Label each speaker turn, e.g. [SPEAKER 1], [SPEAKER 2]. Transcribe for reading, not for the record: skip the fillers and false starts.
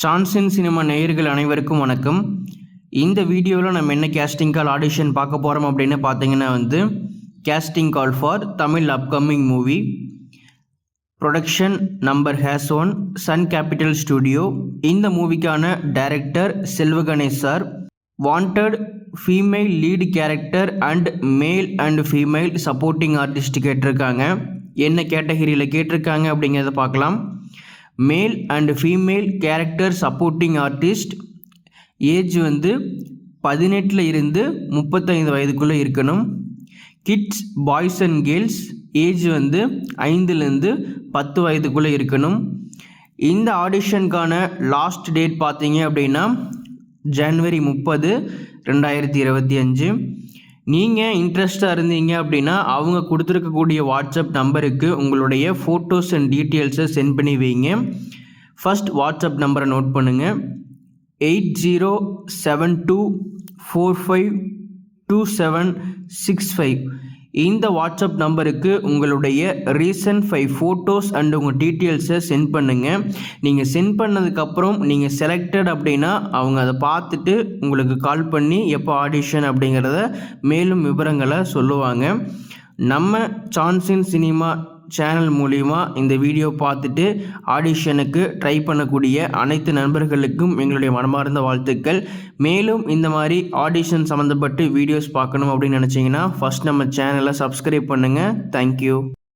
[SPEAKER 1] சான்சின் cinema நேயர்கள் அனைவருக்கும் வணக்கம். இந்த வீடியோவில் நம்ம என்ன கேஸ்டிங் கால் ஆடிஷன் பார்க்க போகிறோம் அப்படின்னு பார்த்தீங்கன்னா casting call for Tamil upcoming movie. Production number has one Sun Capital Studio. இந்த மூவிக்கான director Selvaganesh sir. Wanted female lead character and male and female supporting artist கேட்டிருக்காங்க. என்ன கேட்டகரியில் கேட்டிருக்காங்க அப்படிங்கிறத பார்க்கலாம். Male and female character supporting artist. Age 18 இருந்து 35 வயதுக்குள்ளே இருக்கணும். Kids boys and girls age 5லேருந்து 10 வயதுக்குள்ளே இருக்கணும். இந்த ஆடிஷனுக்கான லாஸ்ட் டேட் பார்த்தீங்க அப்படின்னா ஜனவரி 30, 2025. நீங்கள் இன்ட்ரெஸ்டாக இருந்தீங்க அப்படின்னா அவங்க கொடுத்துருக்கக்கூடிய வாட்ஸ்அப் நம்பருக்கு உங்களுடைய ஃபோட்டோஸ் அண்ட் டீட்டெயில்ஸை சென்ட் பண்ணி வைங்க. ஃபஸ்ட் வாட்ஸ்அப் நம்பரை நோட் பண்ணுங்கள். 8072452765. இந்த வாட்ஸ்அப் நம்பருக்கு உங்களுடைய ரீசன்ட் 5 ஃபோட்டோஸ் அண்ட் உங்கள் டீட்டெயில்ஸை சென்ட் பண்ணுங்கள். நீங்கள் சென்ட் பண்ணதுக்கப்புறம் நீங்கள் செலக்டட் அப்படின்னா அவங்க அதை பார்த்துட்டு உங்களுக்கு கால் பண்ணி எப்போ ஆடிஷன் அப்படிங்கிறத மேலும் விவரங்களை சொல்லுவாங்க. நம்ம சான்சின் சினிமா சேனல் மூலிமா இந்த வீடியோ பார்த்துட்டு ஆடிஷனுக்கு ட்ரை பண்ணக்கூடிய அனைத்து நண்பர்களுக்கும் எங்களுடைய மனமார்ந்த வாழ்த்துக்கள். மேலும் இந்த மாதிரி ஆடிஷன் சம்மந்தப்பட்டு வீடியோஸ் பார்க்கணும் அப்படின்னு நினச்சிங்கன்னா ஃபஸ்ட் நம்ம சேனலை சப்ஸ்கிரைப் பண்ணுங்கள். தேங்க்யூ.